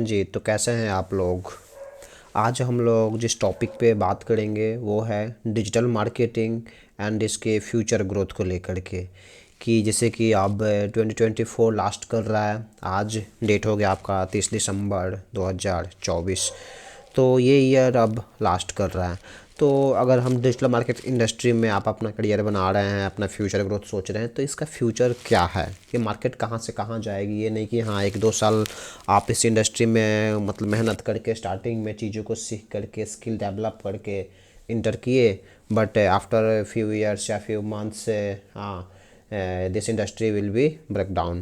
जी, तो कैसे हैं आप लोग? आज हम लोग जिस टॉपिक पे बात करेंगे वो है डिजिटल मार्केटिंग एंड इसके फ्यूचर ग्रोथ को लेकर के। कि जैसे कि अब 2024 लास्ट कर रहा है। आज डेट हो गया आपका 30 दिसंबर 2024। तो ये ईयर अब लास्ट कर रहा है। तो अगर हम डिजिटल मार्केट इंडस्ट्री में आप अपना करियर बना रहे हैं, अपना फ्यूचर ग्रोथ सोच रहे हैं, तो इसका फ्यूचर क्या है? ये मार्केट कहाँ से कहाँ जाएगी? ये नहीं कि हाँ 1-2 साल आप इस इंडस्ट्री में मतलब मेहनत करके स्टार्टिंग में चीज़ों को सीख करके स्किल डेवलप करके इंटर किए, बट आफ्टर फ्यू ईयर्स या फ्यू मंथ्स हाँ this industry will be break down.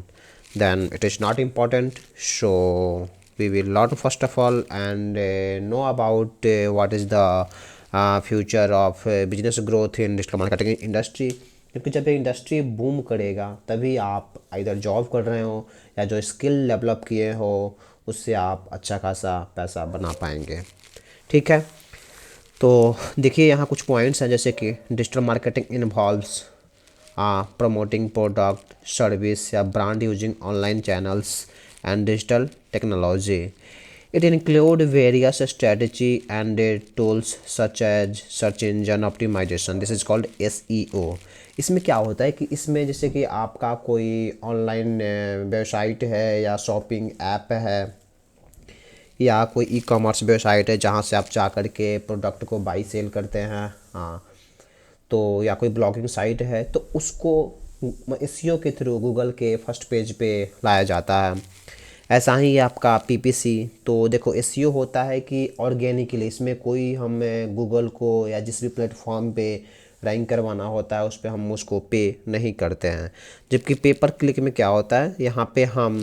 Then it is not important. So we will learn first of all and know about what is the future of business growth in digital marketing industry. क्योंकि जब ये industry boom करेगा तभी आप इधर job कर रहे हो या जो स्किल डेवलप किए हो उससे आप अच्छा खासा पैसा बना पाएंगे। ठीक है, तो देखिए यहाँ कुछ पॉइंट्स हैं, जैसे कि digital marketing involves promoting product, service या brand using online channels and digital technology. It include various strategy and tools such as search engine optimization. This is called SEO. इसमें क्या होता है कि इसमें जैसे कि आपका कोई ऑनलाइन वेबसाइट है या शॉपिंग ऐप है या कोई ई कॉमर्स वेबसाइट है जहाँ से आप जा कर के प्रोडक्ट को बाई सेल करते हैं, हाँ, तो या कोई ब्लॉगिंग साइट है तो उसको एसईओ के थ्रू गूगल के फर्स्ट पेज पे लाया जाता है। ऐसा ही आपका पीपीसी, तो देखो एसईओ होता है कि ऑर्गेनिकली इसमें कोई हम गूगल को या जिस भी प्लेटफॉर्म पे रैंक करवाना होता है उस पर हम उसको पे नहीं करते हैं। जबकि पेपर क्लिक में क्या होता है, यहाँ पे हम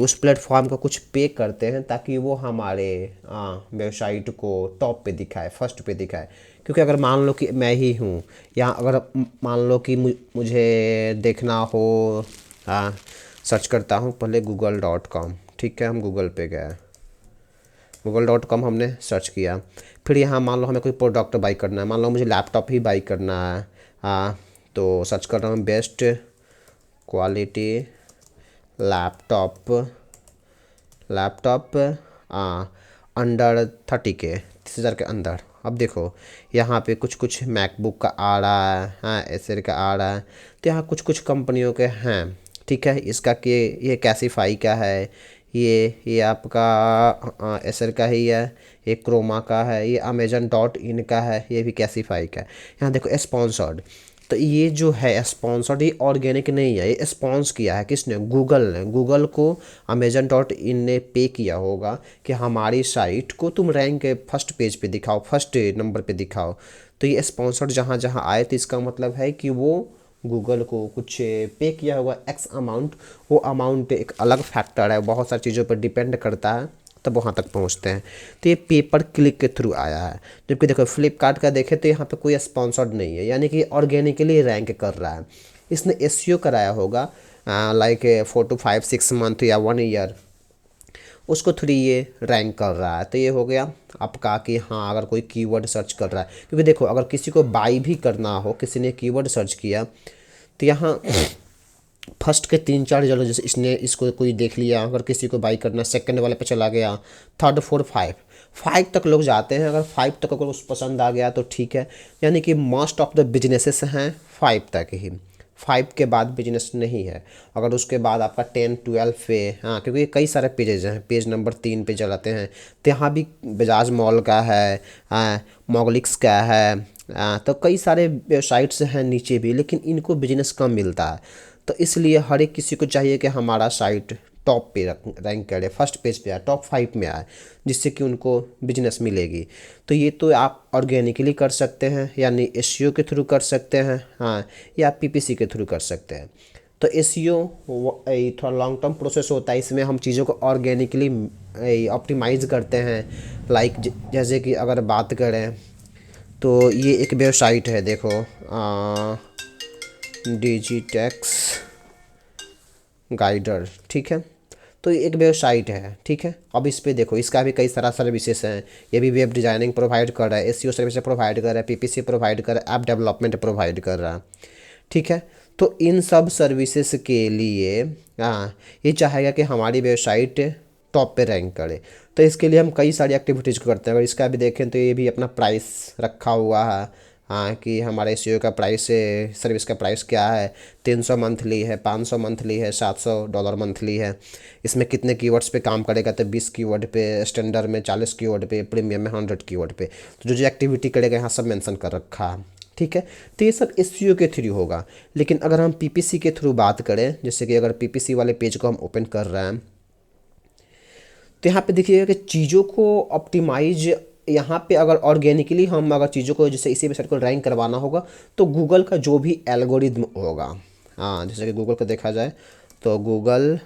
उस प्लेटफॉर्म को कुछ पे करते हैं ताकि वो हमारे वेबसाइट को टॉप पे दिखाए, फर्स्ट पे दिखाए। क्योंकि अगर मान लो कि मैं ही हूँ या अगर मान लो कि मुझे देखना हो, सर्च करता हूँ पहले google.com। ठीक है, हम गूगल पे गए, google.com हमने सर्च किया। फिर यहाँ मान लो हमें कोई प्रोडक्ट बाई करना है, मान लो मुझे लैपटॉप ही बाई करना है, तो सर्च कर रहा हूँ best quality laptop laptop under 30K, 30,000 के अंदर। अब देखो यहाँ पे कुछ कुछ मैकबुक का आ रहा है, हाँ, एसर का आ रहा है। तो यहाँ कुछ कुछ कंपनियों के हैं। ठीक है, इसका कि ये कैसीफाई का है, ये आपका एसर का ही है, ये क्रोमा का है, ये अमेजन.इन का है, ये भी कैसीफाई का है। यहाँ देखो स्पॉन्सर्ड, तो ये जो है स्पॉन्सर्ड, ये ऑर्गेनिक नहीं है, ये स्पॉन्स किया है किसने? गूगल ने। गूगल को अमेजन.इन ने पे किया होगा कि हमारी साइट को तुम रैंक फर्स्ट पेज पे दिखाओ, फर्स्ट नंबर पे दिखाओ। तो ये स्पॉन्सर्ड जहाँ जहाँ आए तो इसका मतलब है कि वो गूगल को कुछ पे किया होगा एक्स अमाउंट। वो अमाउंट एक अलग फैक्टर है, बहुत सारी चीज़ों पर डिपेंड करता है, तब वहाँ तक पहुँचते हैं। तो ये पेपर क्लिक के थ्रू आया है। जबकि देखो फ्लिपकार्ट का देखें तो यहाँ पे कोई स्पॉन्सर्ड नहीं है, यानी कि ऑर्गेनिकली रैंक कर रहा है। इसने एसईओ कराया होगा लाइक 4 to 5 6 मंथ या 1 ईयर, उसको थ्री ये रैंक कर रहा है। तो ये हो गया आपका कि हाँ अगर कोई कीवर्ड सर्च कर रहा है, क्योंकि देखो अगर किसी को बाई भी करना हो, किसी ने कीवर्ड सर्च किया तो यहाँ फर्स्ट के 3-4 चलो, जैसे इसने इसको कोई देख लिया, अगर किसी को बाई करना सेकंड वाले पे चला गया, थर्ड फोर्थ फाइव तक लोग जाते हैं। अगर 5 तक अगर उस पसंद आ गया तो ठीक है, यानी कि मोस्ट ऑफ द बिजनेसेस हैं 5 तक ही। 5 के बाद बिजनेस नहीं है। अगर उसके बाद आपका 10-12 पे, हाँ, क्योंकि कई सारे पेजेज हैं, पेज नंबर 3 पे चलाते हैं तो यहाँ भी बजाज मॉल का है, मोगलिक्स का है, तो कई सारे वेबसाइट्स हैं नीचे भी, लेकिन इनको बिजनेस कम मिलता है। तो इसलिए हर एक किसी को चाहिए कि हमारा साइट टॉप पे रैंक करे, फर्स्ट पेज पे आए, टॉप 5 में आए, जिससे कि उनको बिजनेस मिलेगी। तो ये तो आप ऑर्गेनिकली कर सकते हैं, यानी एसईओ के थ्रू कर सकते हैं, हाँ, या पीपीसी के थ्रू कर सकते हैं। तो एसईओ थोड़ा लॉन्ग टर्म प्रोसेस होता है, इसमें हम चीज़ों को ऑर्गेनिकली ऑप्टिमाइज़ करते हैं। लाइक जैसे कि अगर बात करें तो ये एक वेबसाइट है, देखो डिजिटेक्स गाइडर। ठीक है, तो ये एक वेबसाइट है। ठीक है, अब इस पे देखो इसका भी कई सारा सर्विसेज हैं। ये भी वेब डिज़ाइनिंग प्रोवाइड कर रहा है, एसईओ सर्विस प्रोवाइड कर रहा है, पीपीसी प्रोवाइड कर रहा है, ऐप डेवलपमेंट प्रोवाइड कर रहा है। ठीक है, तो इन सब सर्विसेज के लिए ये चाहेगा कि हमारी वेबसाइट टॉप पे रैंक करे। तो इसके लिए हम कई सारी एक्टिविटीज़ करते हैं। अगर इसका भी देखें तो ये भी अपना प्राइस रखा हुआ है, हाँ, कि हमारे एसईओ का प्राइस है, सर्विस का प्राइस क्या है, 300 मंथली है, 500 मंथली है, $700 मंथली है। इसमें कितने कीवर्ड्स पे काम करेगा, तो 20 कीवर्ड पे, स्टैंडर्ड में 40 कीवर्ड पे, प्रीमियम में 100 कीवर्ड पे। तो जो जो एक्टिविटी करेगा यहाँ सब मेंशन कर रखा है, ठीक है। तो ये सब एसईओ के थ्रू होगा। लेकिन अगर हम पीपीसी के थ्रू बात करें, जैसे कि अगर पीपीसी वाले पेज को हम ओपन कर रहे हैं, तो यहाँ पे देखिएगा कि चीज़ों को ऑप्टिमाइज, यहाँ पे अगर ऑर्गेनिकली हम अगर चीज़ों को जैसे इसी वेबसाइट को रैंक करवाना होगा तो गूगल का जो भी एल्गोरिदम होगा, हाँ, जैसे कि गूगल को देखा जाए तो गूगल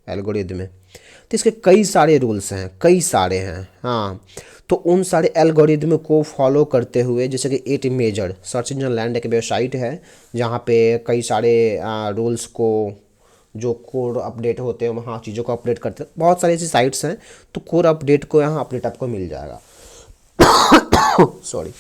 एल्गोरिदम है, तो इसके कई सारे रूल्स हैं, कई सारे हैं, हाँ। तो उन सारे एल्गोरिदम को फॉलो करते हुए, जैसे कि at major Search Engine Land एक वेबसाइट है जहाँ पे कई सारे रूल्स को, जो कोड अपडेट होते हैं वहाँ चीज़ों को अपडेट करते हैं, बहुत सारी ऐसी साइट्स हैं। तो कोड अपडेट को यहाँ अपडेट आपको मिल जाएगा। सॉरी।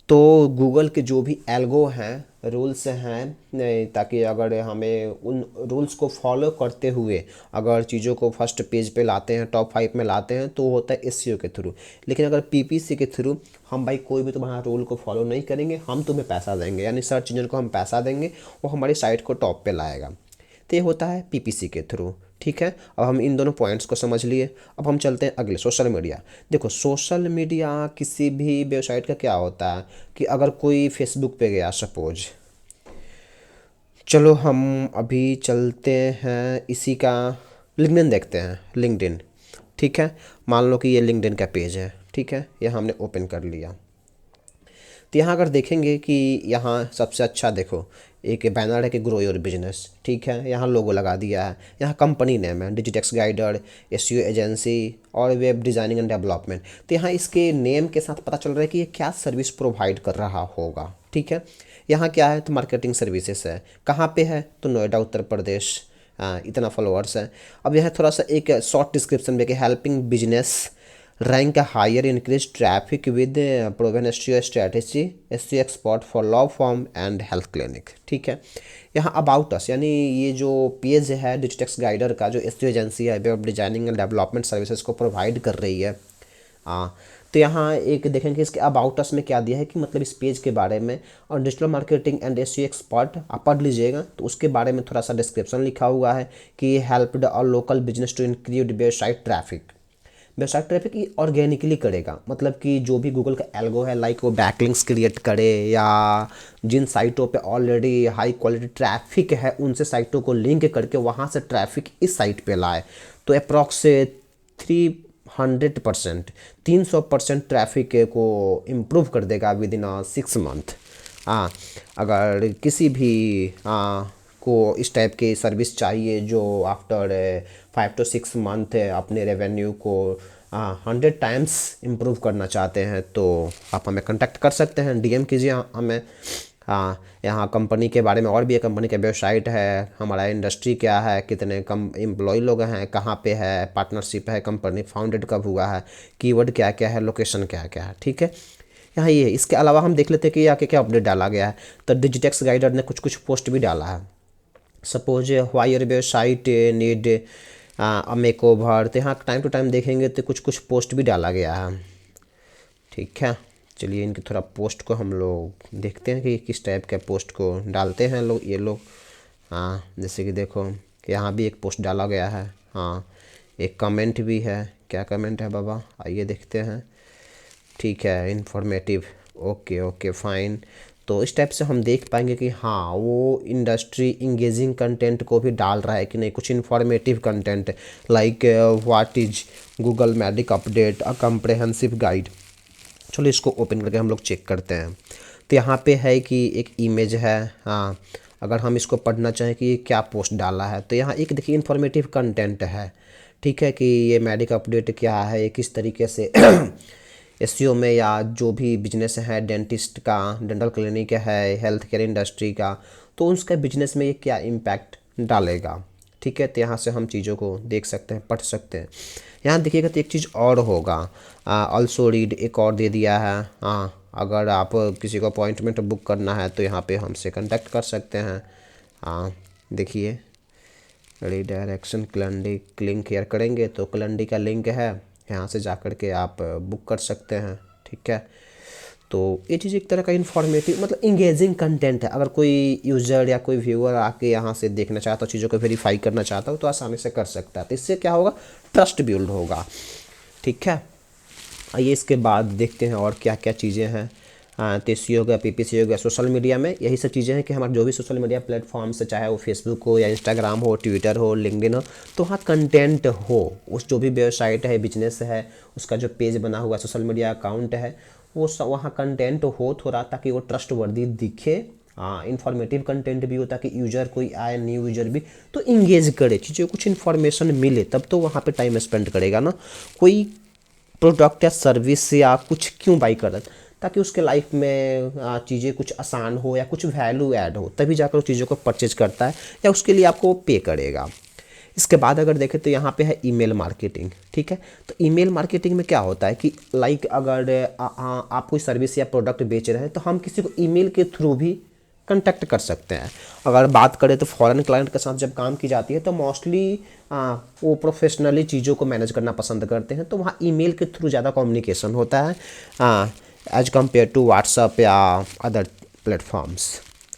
तो गूगल के जो भी एल्गो हैं, रूल्स हैं, ताकि अगर हमें उन रूल्स को फॉलो करते हुए अगर चीज़ों को फर्स्ट पेज पे लाते हैं, टॉप 5 में लाते हैं, तो होता है एसईओ के थ्रू। लेकिन अगर पीपीसी के थ्रू हम भाई कोई भी तुम्हारा रूल को फॉलो नहीं करेंगे, हम तुम्हें पैसा देंगे, यानी सर्च इंजन को हम पैसा देंगे, वो हमारी साइट को टॉप पे लाएगा। तो ये होता है पीपीसी के थ्रू, ठीक है। अब हम इन दोनों पॉइंट्स को समझ लिए। अब हम चलते हैं अगले, सोशल मीडिया। देखो सोशल मीडिया किसी भी वेबसाइट का क्या होता है कि अगर कोई फेसबुक पे गया सपोज, चलो हम अभी चलते हैं इसी का लिंक्डइन देखते हैं, लिंक्डइन, ठीक है। मान लो कि ये लिंक्डइन का पेज है, ठीक है, ये हमने ओपन कर लिया। तो यहाँ अगर देखेंगे कि यहाँ सबसे अच्छा देखो एक बैनर है कि ग्रो योर बिजनेस, ठीक है। यहाँ लोगो लगा दिया है, यहाँ कंपनी नेम है डिजिटेक्स गाइडर, एसईओ एजेंसी और वेब डिज़ाइनिंग एंड डेवलपमेंट। तो यहाँ इसके नेम के साथ पता चल रहा है कि ये क्या सर्विस प्रोवाइड कर रहा होगा, ठीक है। यहाँ क्या है, तो मार्केटिंग सर्विसेज है। कहाँ पे है, तो नोएडा उत्तर प्रदेश। इतना फॉलोअर्स है। अब यह थोड़ा सा एक शॉर्ट डिस्क्रिप्शन में कि helping business rank higher increase traffic with proven SEO strategy SEO expert for law firm and health clinic, ठीक है। यहाँ अबाउट अस, यानी ये जो पेज है डिजिटेक्स गाइडर का, जो एसईओ एजेंसी है web designing and development services को प्रोवाइड कर रही है, हाँ। तो यहाँ एक देखेंगे इसके अबाउट अस में क्या दिया है कि मतलब इस पेज के बारे में, और digital marketing and SEO expert आप पढ़ लीजिएगा तो उसके बारे में थोड़ा सा डिस्क्रिप्शन लिखा हुआ है कि helped a local business to increase website traffic. Website traffic ये ऑर्गेनिकली करेगा, मतलब कि जो भी गूगल का एल्गो है, लाइक वो बैकलिंक्स क्रिएट करे, या जिन साइटों पे ऑलरेडी हाई क्वालिटी ट्रैफिक है उनसे साइटों को लिंक करके वहाँ से ट्रैफिक इस साइट पे लाए, तो अप्रॉक्स 300%, 300% ट्रैफिक को इम्प्रूव कर देगा विद इन 6 मंथ। हाँ, अगर किसी भी को इस टाइप की सर्विस चाहिए जो आफ्टर 5 to 6 मंथ अपने रेवेन्यू को 100 टाइम्स इम्प्रूव करना चाहते हैं, तो आप हमें कांटेक्ट कर सकते हैं, डीएम कीजिए हमें। हाँ, यहाँ कंपनी के बारे में और भी है, कंपनी का वेबसाइट है, हमारा इंडस्ट्री क्या है, कितने कम एम्प्लॉय लोग हैं, कहाँ पे है, पार्टनरशिप है, कंपनी फाउंडेड कब हुआ है, कीवर्ड क्या क्या है, लोकेशन क्या क्या है, ठीक है। यहाँ ये है। इसके अलावा हम देख लेते हैं कि यहाँ क्या अपडेट डाला गया है। तो डिजिटेक्स गाइडर ने कुछ कुछ पोस्ट भी डाला है। Suppose why your website need a make over, तो यहाँ टाइम टू टाइम देखेंगे तो कुछ कुछ पोस्ट भी डाला गया है, ठीक है। चलिए इनकी थोड़ा पोस्ट को हम लोग देखते हैं कि किस टाइप के पोस्ट को डालते हैं लोग, ये लोग। हाँ, जैसे कि देखो कि यहाँ भी एक पोस्ट डाला गया है, हाँ, एक कमेंट भी है। क्या कमेंट है बाबा, आइए देखते हैं, ठीक है, इन्फॉर्मेटिव, ओके ओके फाइन। तो इस टाइप से हम देख पाएंगे कि हाँ वो इंडस्ट्री इंगेजिंग कंटेंट को भी डाल रहा है कि नहीं, कुछ informative content like what is Google magic update a comprehensive guide. चलो इसको ओपन करके हम लोग चेक करते हैं। तो यहाँ पे है कि एक इमेज है, हाँ, अगर हम इसको पढ़ना चाहें कि क्या पोस्ट डाला है, तो यहाँ एक देखिए इन्फॉर्मेटिव कंटेंट है, ठीक है, कि ये मैजिक अपडेट क्या है, ये किस तरीके से एसईओ में, या जो भी बिजनेस है डेंटिस्ट का, डेंटल क्लिनिक है, हेल्थ केयर इंडस्ट्री का, तो उसके बिजनेस में ये क्या इम्पैक्ट डालेगा, ठीक है। तो यहाँ से हम चीज़ों को देख सकते हैं, पढ़ सकते हैं। यहाँ देखिएगा तो एक चीज़ और होगा, ऑल्सो रीड एक और दे दिया है, हाँ, अगर आप किसी को अपॉइंटमेंट बुक करना है तो यहाँ पे हमसे कांटेक्ट कर सकते हैं। हाँ, देखिए रिडायरेक्शन क्लैंडी लिंक शेयर करेंगे तो क्लैंडी का लिंक है, यहाँ से जा कर के आप बुक कर सकते हैं। ठीक है, तो ये चीज़ एक तरह का इन्फॉर्मेटिव मतलब इंगेजिंग कंटेंट है। अगर कोई यूज़र या कोई व्यूअर आके यहाँ से देखना चाहता हो, चीज़ों को वेरीफाई करना चाहता हो, तो आसानी से कर सकता है। तो इससे क्या होगा, ट्रस्ट बिल्ड होगा। ठीक है, आइए इसके बाद देखते हैं और क्या क्या चीज़ें हैं। तेसी हो गया, पीपीसी हो गया। सोशल मीडिया में यही सब चीज़ें हैं कि हमारे जो भी सोशल मीडिया प्लेटफॉर्म्स है, चाहे वो फेसबुक हो या इंस्टाग्राम हो, ट्विटर हो, लिंक्डइन हो, तो वहाँ कंटेंट हो। उस जो भी वेबसाइट है, बिजनेस है, उसका जो पेज बना हुआ सोशल मीडिया अकाउंट है, वो वहाँ कंटेंट हो थोड़ा, ताकि वो ट्रस्ट वर्दी दिखे। इंफॉर्मेटिव कंटेंट भी हो, ताकि यूजर कोई आए, न्यू यूजर भी तो इंगेज करे, चीज़ें कुछ इन्फॉर्मेशन मिले, तब तो वहाँ पे टाइम स्पेंड करेगा ना। कोई प्रोडक्ट या सर्विस या कुछ क्यों बाई कर रहा है, ताकि उसके लाइफ में चीज़ें कुछ आसान हो या कुछ वैल्यू ऐड हो, तभी जाकर उस चीज़ों को परचेज करता है या उसके लिए आपको पे करेगा। इसके बाद अगर देखें तो यहाँ पे है ईमेल मार्केटिंग। ठीक है, तो ईमेल मार्केटिंग में क्या होता है कि लाइक अगर आप कोई सर्विस या प्रोडक्ट बेच रहे हैं, तो हम किसी को ईमेल के थ्रू भी कांटेक्ट कर सकते हैं। अगर बात करें तो फॉरेन क्लाइंट के साथ जब काम की जाती है, तो मोस्टली वो प्रोफेशनली चीज़ों को मैनेज करना पसंद करते हैं, तो वहाँ ईमेल के थ्रू ज़्यादा कम्युनिकेशन होता है एज कम्पेयर टू व्हाट्सअप या अदर प्लेटफॉर्म्स।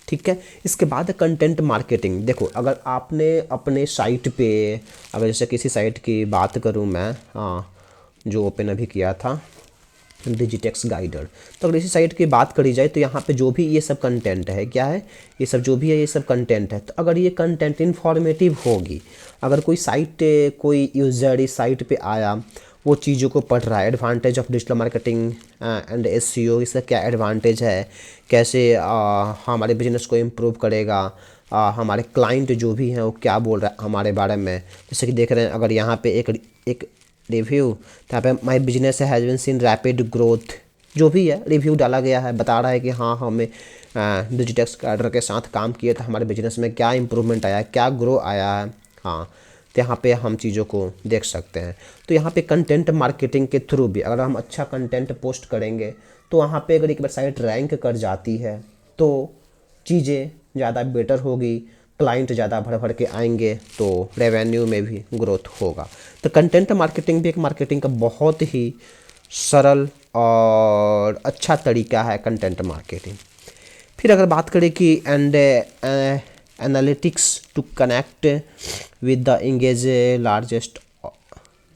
ठीक है, इसके बाद है कंटेंट मार्केटिंग। देखो, अगर आपने अपने साइट पे, अगर जैसे किसी साइट की बात करूँ मैं, जो ओपन अभी किया था, डिजिटेक्स गाइडर, तो अगर इसी साइट की बात करी जाए, तो यहाँ पे जो भी ये सब कंटेंट है, क्या है, ये सब जो भी है, ये सब कंटेंट है। तो अगर ये कंटेंट इन्फॉर्मेटिव होगी, अगर कोई साइट, कोई यूज़र इस साइट पे आया, वो चीज़ों को पढ़ रहा है, advantage of digital marketing and SEO, इसका क्या एडवांटेज है, कैसे हमारे बिजनेस को इम्प्रूव करेगा, हमारे क्लाइंट जो भी हैं वो क्या बोल रहा है हमारे बारे में। जैसे कि देख रहे हैं, अगर यहाँ पे एक रिव्यू, तो यहाँ पे my business has been seen rapid growth, जो भी है रिव्यू डाला गया है, बता रहा है कि हाँ, हमें डिजिटेक्स गाइडर के साथ काम किए तो हमारे बिजनेस में क्या इंप्रूवमेंट आया है, क्या ग्रो आया है। हाँ, तो यहाँ पे हम चीज़ों को देख सकते हैं। तो यहाँ पे कंटेंट मार्केटिंग के थ्रू भी अगर हम अच्छा कंटेंट पोस्ट करेंगे, तो वहाँ पे अगर एक वेबसाइट रैंक कर जाती है, तो चीज़ें ज़्यादा बेटर होगी, क्लाइंट ज़्यादा भर भर के आएंगे, तो रेवेन्यू में भी ग्रोथ होगा। तो कंटेंट मार्केटिंग भी एक मार्केटिंग का बहुत ही सरल और अच्छा तरीका है, कंटेंट मार्केटिंग। फिर अगर बात करें कि analytics to connect with the engage largest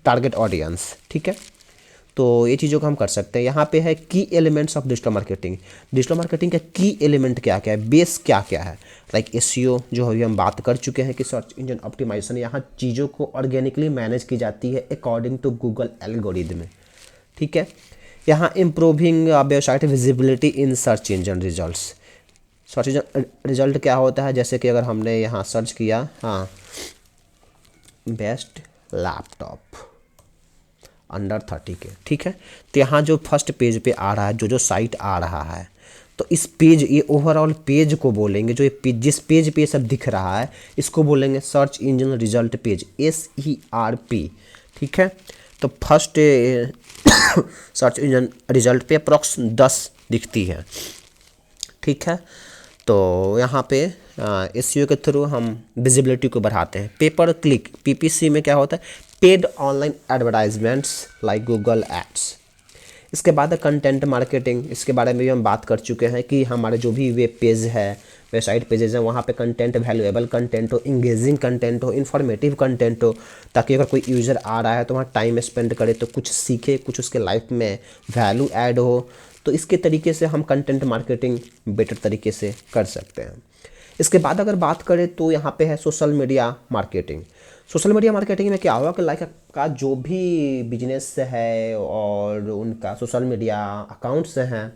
target audience. ठीक है, तो ये चीज़ों को हम कर सकते हैं। यहाँ पे है की elements of digital marketing. Digital marketing का की एलिमेंट क्या क्या है, बेस क्या क्या है, लाइक एसईओ जो अभी हम बात कर चुके हैं कि सर्च इंजन ऑप्टिमाइजेशन, यहाँ चीज़ों को ऑर्गेनिकली मैनेज की जाती है अकॉर्डिंग टू गूगल एल्गोरिदम। ठीक है, यहाँ improving website visibility in search engine results. Search engine result क्या होता है, जैसे कि अगर हमने यहाँ सर्च किया, हाँ, बेस्ट लैपटॉप अंडर 30K, ठीक है, तो यहाँ जो फर्स्ट पेज पे आ रहा है, जो साइट आ रहा है, तो इस पेज, ये ओवरऑल पेज को बोलेंगे, जो ये पेज, जिस पेज पे सब दिख रहा है, इसको बोलेंगे search engine result page, SERP। ठीक है, तो फर्स्ट सर्च इंजन रिजल्ट पे अप्रॉक्स 10 दिखती है। ठीक है, तो यहाँ पे एसईओ के थ्रू हम विजिबिलिटी को बढ़ाते हैं। पेपर क्लिक, PPC में क्या होता है, paid online advertisements like Google ads. इसके बाद है कंटेंट मार्केटिंग। इसके बारे में भी हम बात कर चुके हैं कि हमारे जो भी वेब पेज है, वेबसाइट पेजेज हैं, वहाँ पे कंटेंट वैल्यूएबल कंटेंट हो, इंगेजिंग कंटेंट हो, इन्फॉर्मेटिव कंटेंट हो, ताकि अगर कोई यूज़र आ रहा है तो वहाँ टाइम स्पेंड करे, तो कुछ सीखे, कुछ उसके लाइफ में वैल्यू ऐड हो। तो इसके तरीके से हम कंटेंट मार्केटिंग बेटर तरीके से कर सकते हैं। इसके बाद अगर बात करें तो यहाँ पे है social media marketing. Social media marketing में क्या होगा कि लाइक का जो भी बिजनेस है और उनका सोशल मीडिया अकाउंट्स हैं,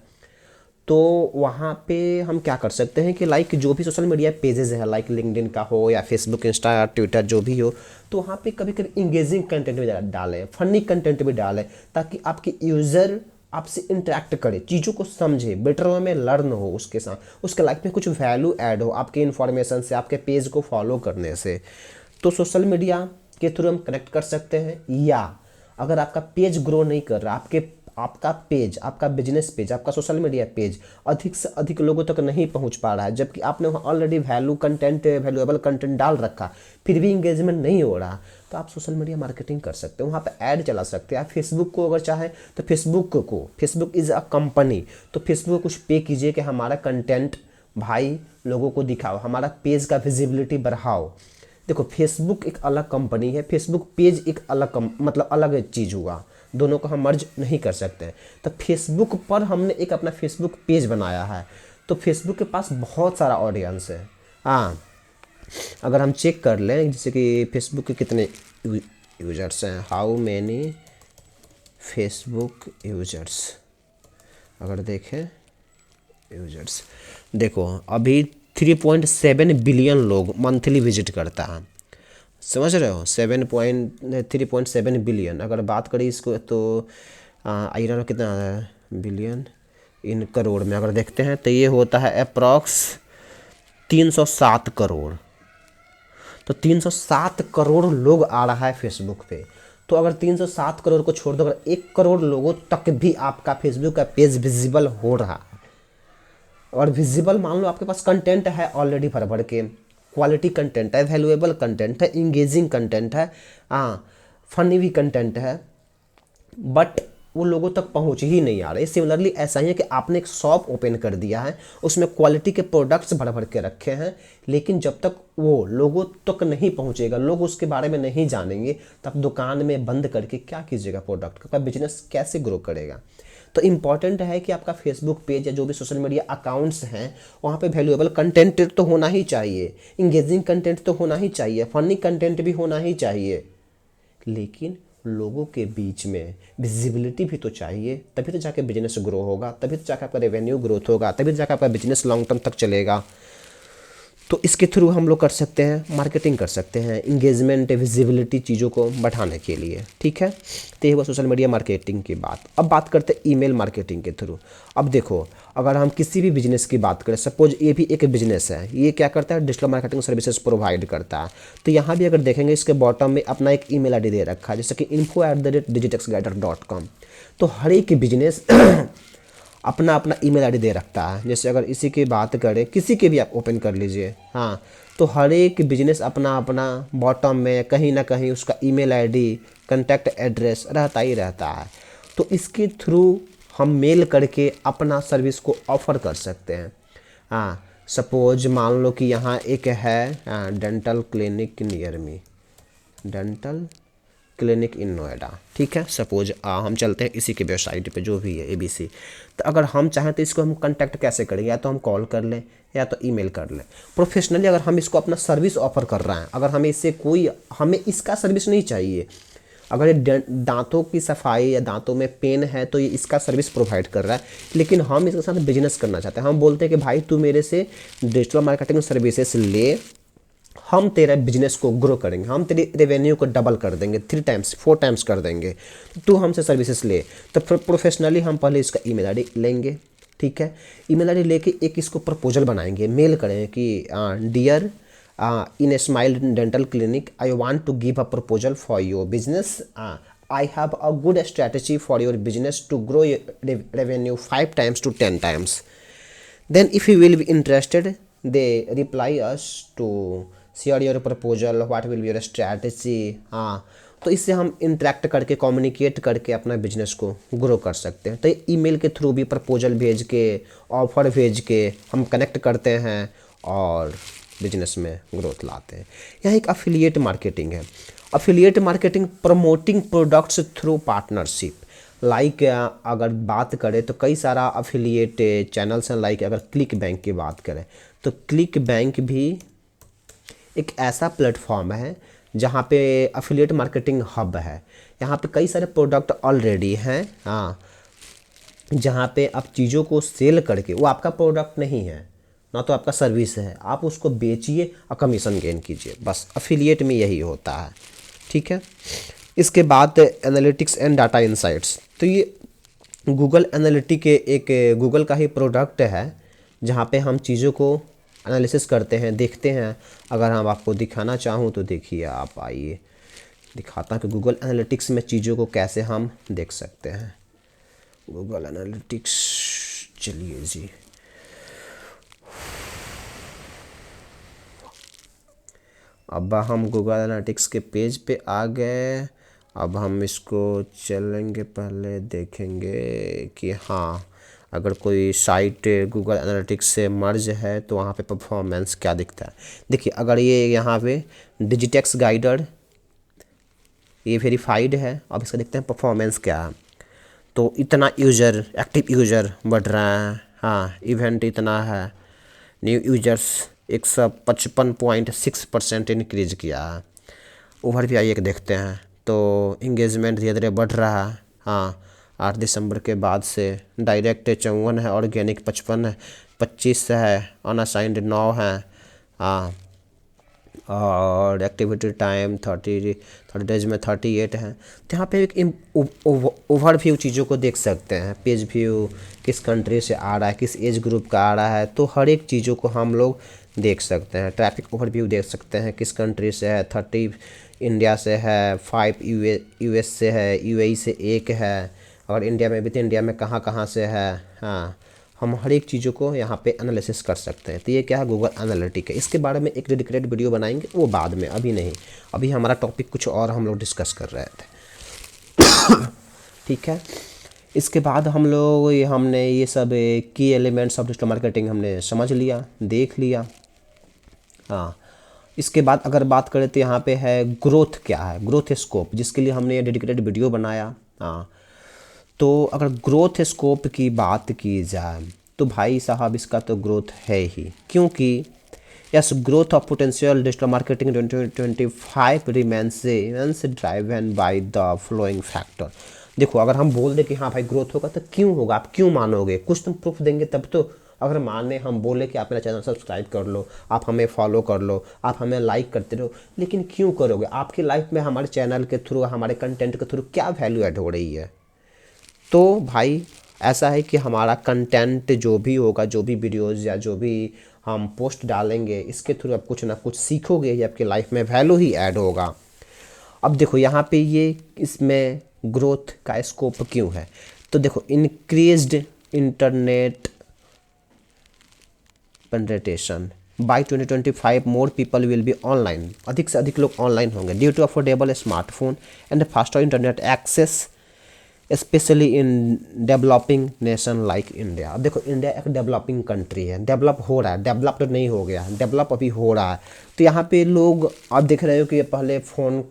तो वहाँ पे हम क्या कर सकते हैं कि लाइक जो भी सोशल मीडिया पेजेस है, लाइक लिंक्डइन का हो या फेसबुक, इंस्टा, ट्विटर, जो भी हो, तो वहाँ पे कभी कभी इंगेजिंग कंटेंट भी डालें, फनी कंटेंट भी डालें, ताकि आपके यूज़र आपसे इंटरेक्ट करे, चीज़ों को समझे, बेटर वे में लर्न हो, उसके साथ उसके लाइफ में कुछ वैल्यू ऐड हो आपके इन्फॉर्मेशन से, आपके पेज को फॉलो करने से। तो सोशल मीडिया के थ्रू हम कनेक्ट कर सकते हैं। या अगर आपका पेज ग्रो नहीं कर रहा, आपका पेज, आपका बिजनेस पेज, आपका सोशल मीडिया पेज अधिक से अधिक लोगों तक नहीं पहुंच पा रहा है, जबकि आपने वहाँ ऑलरेडी वैल्यूएबल कंटेंट डाल रखा, फिर भी इंगेजमेंट नहीं हो रहा, तो आप सोशल मीडिया मार्केटिंग कर सकते हैं, वहाँ पे ऐड चला सकते हैं। आप फेसबुक को अगर चाहें तो फेसबुक इज़ अ कंपनी, तो फेसबुक को कुछ पे कीजिए कि हमारा कंटेंट भाई लोगों को दिखाओ, हमारा पेज का विजिबिलिटी बढ़ाओ। देखो फेसबुक एक अलग कंपनी है, फेसबुक पेज एक मतलब अलग चीज़ हुआ, दोनों को हम मर्ज नहीं कर सकते हैं। तो फेसबुक पर हमने एक अपना फेसबुक पेज बनाया है, तो फेसबुक के पास बहुत सारा ऑडियंस है। हाँ, अगर हम चेक कर लें जैसे कि फेसबुक के कितने यूजर्स हैं, हाउ मैनी फेसबुक यूजर्स, अगर देखें यूजर्स, देखो अभी 3.7 बिलियन लोग मंथली विजिट करता है, समझ रहे हो, 3.7 बिलियन। अगर बात करें इसको तो आई रहा कितना है बिलियन इन करोड़ में, अगर देखते हैं तो ये होता है अप्रॉक्स 307 करोड़। तो 307 करोड़ लोग आ रहा है फेसबुक पे। तो अगर 307 करोड़ को छोड़ दो, अगर 1 करोड़ लोगों तक भी आपका फेसबुक का पेज विजिबल हो रहा है, और विजिबल मान लो आपके पास कंटेंट है ऑलरेडी भर भर के, क्वालिटी कंटेंट है, वैल्यूएबल कंटेंट है, इंगेजिंग कंटेंट है, हाँ फनी भी कंटेंट है, बट वो लोगों तक पहुंच ही नहीं आ रही। सिमिलरली ऐसा ही है कि आपने एक शॉप ओपन कर दिया है, उसमें क्वालिटी के प्रोडक्ट्स भर भर के रखे हैं, लेकिन जब तक वो लोगों तक नहीं पहुंचेगा, लोग उसके बारे में नहीं जानेंगे, तब दुकान में बंद करके क्या कीजिएगा, प्रोडक्ट का बिजनेस कैसे ग्रो करेगा। तो इम्पॉर्टेंट है कि आपका फेसबुक पेज या जो भी सोशल मीडिया अकाउंट्स हैं वहाँ पे वैल्यूएबल कंटेंट तो होना ही चाहिए, इंगेजिंग कंटेंट तो होना ही चाहिए, फनी कंटेंट भी होना ही चाहिए, लेकिन लोगों के बीच में विजिबिलिटी भी तो चाहिए, तभी तो जाके बिजनेस ग्रो होगा, तभी तो जाके आपका रेवेन्यू ग्रोथ होगा, तभी तो जाके आपका बिजनेस लॉन्ग टर्म तक चलेगा। तो इसके थ्रू हम लोग कर सकते हैं, मार्केटिंग कर सकते हैं, इंगेजमेंट विजिबिलिटी चीज़ों को बढ़ाने के लिए, ठीक है। तो ये हुआ सोशल मीडिया मार्केटिंग की बात। अब बात करते हैं ईमेल मार्केटिंग के थ्रू। अब देखो अगर हम किसी भी बिजनेस की बात करें, सपोज ये भी एक बिजनेस है, ये क्या करता है, डिजिटल मार्केटिंग सर्विसेज प्रोवाइड करता है। तो यहाँ भी अगर देखेंगे इसके बॉटम में अपना एक ईमेल आईडी दे रखा है, जैसे कि info@digitexguider.com। तो हर एक बिजनेस अपना अपना ईमेल आईडी दे रखता है। जैसे अगर इसी की बात करें, किसी के भी आप ओपन कर लीजिए, हाँ, तो हर एक बिजनेस अपना अपना बॉटम में कहीं ना कहीं उसका ईमेल आईडी, कॉन्टैक्ट एड्रेस रहता ही रहता है। तो इसके थ्रू हम मेल करके अपना सर्विस को ऑफ़र कर सकते हैं। हाँ, सपोज मान लो कि यहाँ एक है dental clinic near me, dental clinic in Noida, ठीक है। सपोज हम चलते हैं इसी के वेबसाइट पे जो भी है ABC। तो अगर हम चाहें तो इसको हम कांटेक्ट कैसे करेंगे, या तो हम कॉल कर लें या तो ईमेल कर लें। प्रोफेशनली अगर हम इसको अपना सर्विस ऑफर कर रहे हैं, अगर हमें इससे कोई, हमें इसका सर्विस नहीं चाहिए, अगर ये दांतों की सफाई या दांतों में पेन है तो ये इसका सर्विस प्रोवाइड कर रहा है, लेकिन हम इसके साथ बिजनेस करना चाहते हैं। हम बोलते हैं कि भाई तू मेरे से डिजिटल मार्केटिंग सर्विसेज ले, हम तेरा बिजनेस को ग्रो करेंगे, हम तेरी रेवेन्यू को डबल कर देंगे, 3 टाइम्स 4 टाइम्स कर देंगे, तू हमसे सर्विसेज ले। तो फिर प्रोफेशनली हम पहले इसका ईमेल आईडी लेंगे, ठीक है। ईमेल आईडी लेके एक इसको प्रपोजल बनाएंगे, मेल करेंगे कि dear in smile dental clinic, I want to give a proposal for your business, I have a good strategy for your business to grow revenue 5 times to 10 times. Then if you will be interested, they reply us to share your proposal, what will be your strategy. हाँ, तो इससे हम interact करके, communicate करके अपना business को grow कर सकते हैं। तो ईमेल के थ्रू भी प्रपोजल भेज के, ऑफर भेज के हम कनेक्ट करते हैं और बिजनेस में ग्रोथ लाते हैं। यहाँ एक अफिलिएट मार्केटिंग है। Affiliate marketing promoting products through partnership, like अगर बात करें तो कई सारा अफिलिएट चैनल्स हैं। लाइक अगर क्लिक बैंक की बात करें तो क्लिक बैंक भी एक ऐसा प्लेटफॉर्म है जहाँ पे अफिलिएट मार्केटिंग हब है। यहाँ पे कई सारे प्रोडक्ट ऑलरेडी हैं, हाँ, जहाँ पे आप चीज़ों को सेल करके, वो आपका प्रोडक्ट नहीं है ना, तो आपका सर्विस है, आप उसको बेचिए और कमीशन गेन कीजिए, बस अफिलिएट में यही होता है, ठीक है। इसके बाद एनालिटिक्स एंड डाटा इंसाइट्स, तो ये गूगल एनालिटिक एक गूगल का ही प्रोडक्ट है जहाँ पे हम चीज़ों को एनालिसिस करते हैं, देखते हैं। अगर हम आपको दिखाना चाहूँ तो देखिए, आप आइए दिखाता हूँ कि गूगल एनालिटिक्स में चीज़ों को कैसे हम देख सकते हैं। गूगल एनालिटिक्स, चलिए जी। अब हम गूगल एनालिटिक्स के पेज पे आ गए। अब हम इसको चलेंगे, पहले देखेंगे कि हाँ, अगर कोई साइट गूगल एनालिटिक्स से मर्ज है तो वहाँ पे परफॉर्मेंस क्या दिखता है। देखिए, अगर ये यहाँ पे डिजिटेक्स गाइडर ये वेरीफाइड है, अब इसका देखते हैं परफॉर्मेंस क्या है। तो इतना यूज़र, एक्टिव यूज़र बढ़ रहा है, हाँ, इवेंट इतना है, न्यू यूजर्स 155.6% इंक्रीज किया है। ओवर भी आइए देखते हैं, तो इंगेजमेंट धीरे धीरे बढ़ रहा है, हाँ। 8 दिसंबर के बाद से डायरेक्ट 54 है, ऑर्गेनिक 55 है, 25 है, अनअसाइंड 9 है, हाँ। और एक्टिविटी टाइम 30 डेज में 38 है। तो यहाँ पे एक ओवरव्यू चीज़ों को देख सकते हैं। पेज व्यू किस कंट्री से आ रहा है, किस एज ग्रुप का आ रहा है, तो हर एक चीज़ों को हम लोग देख सकते हैं। ट्रैफिक ओवरव्यू देख सकते हैं, किस कंट्री से है, 30 इंडिया से है, 5 यूएस से है, यूएई से 1 है, और इंडिया में भी तो इंडिया में कहाँ कहाँ से है, हाँ। हम हर एक चीज़ों को यहाँ पे एनालिसिस कर सकते हैं। तो ये क्या है, गूगल एनालिटिक है। इसके बारे में एक डेडिकेटेड वीडियो बनाएंगे, वो बाद में, अभी नहीं। अभी हमारा टॉपिक कुछ और हम लोग डिस्कस कर रहे थे। ठीक है। इसके बाद हम लोग हमने ये सब की एलिमेंट्स ऑफ डिजिटल मार्केटिंग हमने समझ लिया, देख लिया, हाँ। इसके बाद अगर बात करें तो यहाँ पे है ग्रोथ क्या है, ग्रोथ स्कोप, जिसके लिए हमने ये डेडिकेटेड वीडियो बनाया, हाँ। तो अगर ग्रोथ स्कोप की बात की जाए तो भाई साहब इसका तो ग्रोथ है ही, क्योंकि yes, growth of potential digital marketing 2025 remains driven by the flowing factor. देखो, अगर हम बोल दें कि हाँ भाई ग्रोथ होगा, तो क्यों होगा, आप क्यों मानोगे, कुछ तुम प्रूफ देंगे तब तो। अगर माने हम बोले कि आप मेरा चैनल सब्सक्राइब कर लो, आप हमें फॉलो कर लो, आप हमें लाइक करते रहो, लेकिन क्यों करोगे, आपकी लाइफ में हमारे चैनल के थ्रू, हमारे कंटेंट के थ्रू क्या वैल्यू ऐड हो रही है। तो भाई ऐसा है कि हमारा कंटेंट जो भी होगा, जो भी वीडियोज़ या जो भी हम पोस्ट डालेंगे, इसके थ्रू आप कुछ ना कुछ सीखोगे, या आपकी लाइफ में वैल्यू ही ऐड होगा। अब देखो यहाँ पे ये इसमें ग्रोथ का स्कोप क्यों है, तो देखो, increased internet penetration by 2025 more people will be online, अधिक से अधिक लोग ऑनलाइन होंगे, due to affordable smartphone and faster internet access, specially in developing nation like India. अब देखो, इंडिया एक डेवलपिंग कंट्री है, डेवलप हो रहा है, डेवलप तो नहीं हो गया, डेवलप अभी हो रहा है। तो यहाँ पे लोग, आप देख रहे हो कि पहले फ़ोन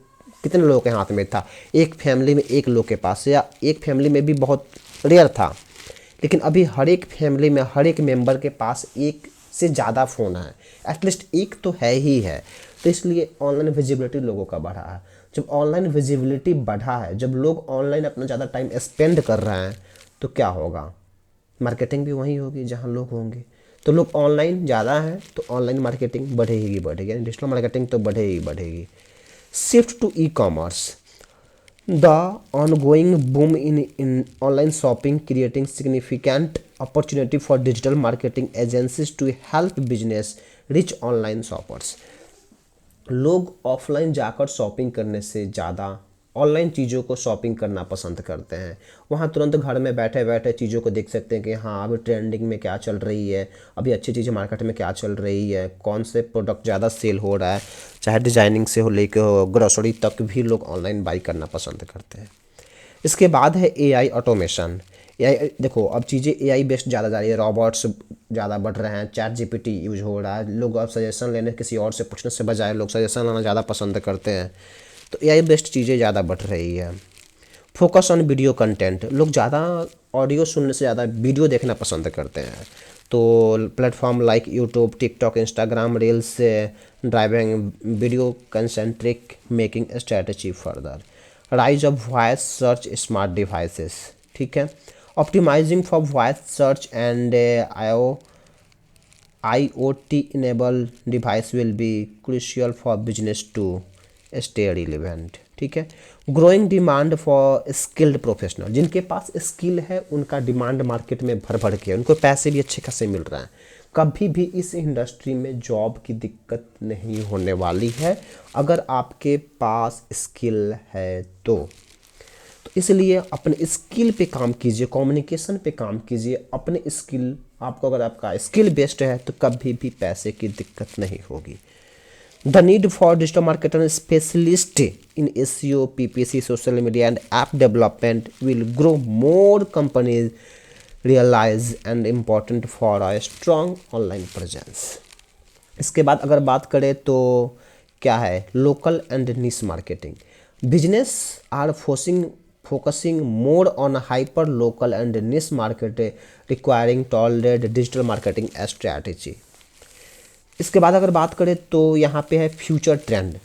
कितने लोगों के हाथ में था, एक फैमिली में एक लोग के पास, या एक फैमिली में भी बहुत रेयर था, लेकिन अभी हर एक फैमिली में हर एक मेंबर के पास एक से ज़्यादा फ़ोन है, एटलीस्ट एक तो है ही है। तो इसलिए ऑनलाइन विजिबिलिटी लोगों का बढ़ा है। जब ऑनलाइन विजिबिलिटी बढ़ा है, जब लोग ऑनलाइन अपना ज़्यादा टाइम स्पेंड कर रहे हैं, तो क्या होगा, मार्केटिंग भी वहीं होगी जहाँ लोग होंगे। तो लोग ऑनलाइन ज़्यादा हैं, तो ऑनलाइन मार्केटिंग बढ़ेगी बढ़ेगी, यानी डिजिटल मार्केटिंग तो बढ़ेगी बढ़ेगी। Shift to e commerce, the ongoing boom in online shopping creating significant opportunity for digital marketing agencies to help business reach online shoppers। लोग ऑफलाइन जाकर शॉपिंग करने से ज़्यादा ऑनलाइन चीज़ों को शॉपिंग करना पसंद करते हैं। वहाँ तुरंत घर में बैठे बैठे चीज़ों को देख सकते हैं कि हाँ, अभी ट्रेंडिंग में क्या चल रही है, अभी अच्छी चीज़ें मार्केट में क्या चल रही है, कौन से प्रोडक्ट ज़्यादा सेल हो रहा है, चाहे डिज़ाइनिंग से हो लेके हो ग्रोसरी तक भी लोग ऑनलाइन बाई करना पसंद करते हैं। इसके बाद है एआई ऑटोमेशन। एआई, देखो अब चीज़ें एआई बेस्ड ज़्यादा जा रही है, रॉबोट्स ज़्यादा बढ़ रहे हैं, चैट जीपीटी यूज हो रहा है, लोग अब सजेशन लेने किसी और से पूछने से बजाय लोग सजेशन लेना ज़्यादा पसंद करते हैं। तो एआई बेस्ड चीज़ें ज़्यादा बढ़ रही है। फोकस ऑन वीडियो कंटेंट, लोग ज़्यादा ऑडियो सुनने से ज़्यादा वीडियो देखना पसंद करते हैं। तो platform like YouTube, TikTok, Instagram reels से driving video concentric making strategy further. Rise of voice search smart devices, ठीक है, optimizing for voice search and IoT enabled device will be crucial for business to stay relevant, ठीक है। Growing demand for skilled professional, जिनके पास skill है उनका demand market में भर भर के, उनको पैसे भी अच्छे खासे मिल रहे हैं। कभी भी इस इंडस्ट्री में जॉब की दिक्कत नहीं होने वाली है, अगर आपके पास स्किल है तो इसलिए अपने स्किल पे काम कीजिए, कम्युनिकेशन पे काम कीजिए, अपने स्किल, आपको अगर आपका स्किल बेस्ट है तो कभी भी पैसे की दिक्कत नहीं होगी। The need for digital marketer specialist in SEO, PPC, social media and app development will grow more companies realize and important for a strong online presence. इसके बाद अगर बात करें तो क्या है, local and niche marketing. Business are focusing more on hyper local and niche market requiring tolerate digital marketing strategy. इसके बाद अगर बात करें तो यहाँ पे है future trend,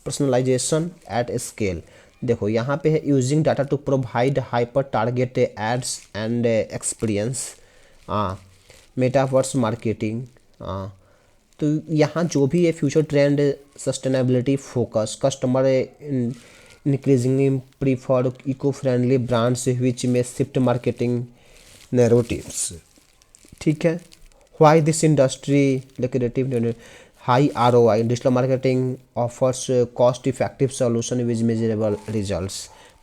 personalization at scale. देखो यहाँ पे है using data to provide hyper target ads and experience, metaverse marketing. तो यहाँ जो भी है future trend, sustainability focus, customer increasingly prefer eco friendly brands which में शिफ्ट मार्केटिंग नैरेटिव्स। ठीक है, why this industry lucrative, high ROI, digital marketing offers cost effective solution with measurable results,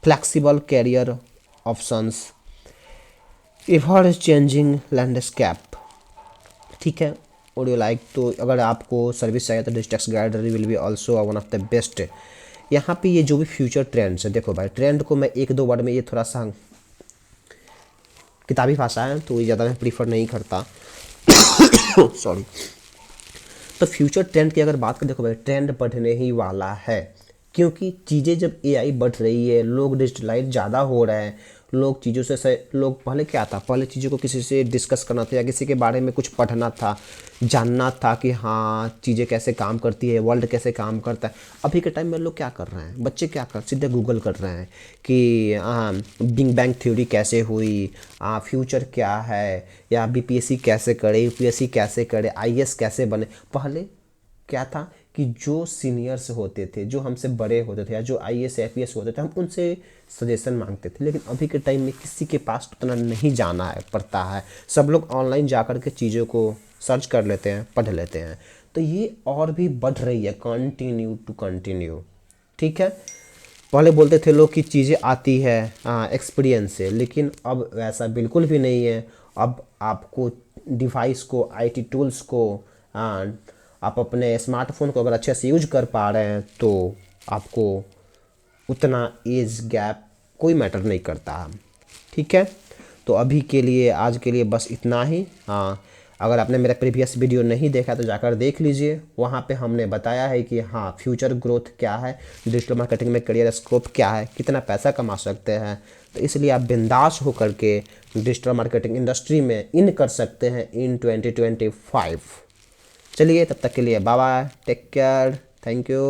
flexible career options, ever changing landscape. ठीक है, और you like, तो अगर आपको service चाहिए तो digital guide will be also one of the best. यहाँ पे ये जो भी फ्यूचर ट्रेंड्स है, देखो भाई ट्रेंड को मैं एक दो वर्ड में, ये थोड़ा सा किताबी भाषा है तो ये ज़्यादा मैं प्रीफर नहीं करता सॉरी। तो फ्यूचर ट्रेंड की अगर बात करें, देखो भाई ट्रेंड बढ़ने ही वाला है, क्योंकि चीज़ें जब AI बढ़ रही है, लोग डिजिटलाइज ज़्यादा हो रहे हैं, लोग चीज़ों से लोग पहले क्या था, पहले चीज़ों को किसी से डिस्कस करना था या किसी के बारे में कुछ पढ़ना था, जानना था कि हाँ चीज़ें कैसे काम करती है, वर्ल्ड कैसे काम करता है। अभी के टाइम में लोग क्या कर रहे हैं, बच्चे क्या कर, सीधे गूगल कर रहे हैं कि बिग बैंग थ्योरी कैसे हुई, फ्यूचर क्या है, या BPSC कैसे करे, UPSC कैसे करे, IAS कैसे बने। पहले क्या था कि जो सीनियर्स होते थे, जो हमसे बड़े होते थे, या जो IAS FPS होते थे, हम उनसे सजेशन मांगते थे। लेकिन अभी के टाइम में किसी के पास उतना नहीं जाना है, पड़ता है, सब लोग ऑनलाइन जा कर के चीज़ों को सर्च कर लेते हैं, पढ़ लेते हैं। तो ये और भी बढ़ रही है, कंटिन्यू। ठीक है, पहले बोलते थे लोग कि चीज़ें आती है एक्सपीरियंस से, लेकिन अब वैसा बिल्कुल भी नहीं है। अब आपको डिवाइस को, IT टूल्स को, आप अपने स्मार्टफोन को अगर अच्छे से यूज कर पा रहे हैं तो आपको उतना एज गैप कोई मैटर नहीं करता। ठीक है, तो अभी के लिए, आज के लिए बस इतना ही। हाँ, अगर आपने मेरा प्रीवियस वीडियो नहीं देखा तो जाकर देख लीजिए, वहाँ पे हमने बताया है कि हाँ फ्यूचर ग्रोथ क्या है, डिजिटल मार्केटिंग में करियर स्कोप क्या है, कितना पैसा कमा सकते हैं। तो इसलिए आप बिंदास होकर के डिजिटल मार्केटिंग इंडस्ट्री में इन कर सकते हैं इन 2025। चलिए तब तक के लिए bye bye, take care, thank you.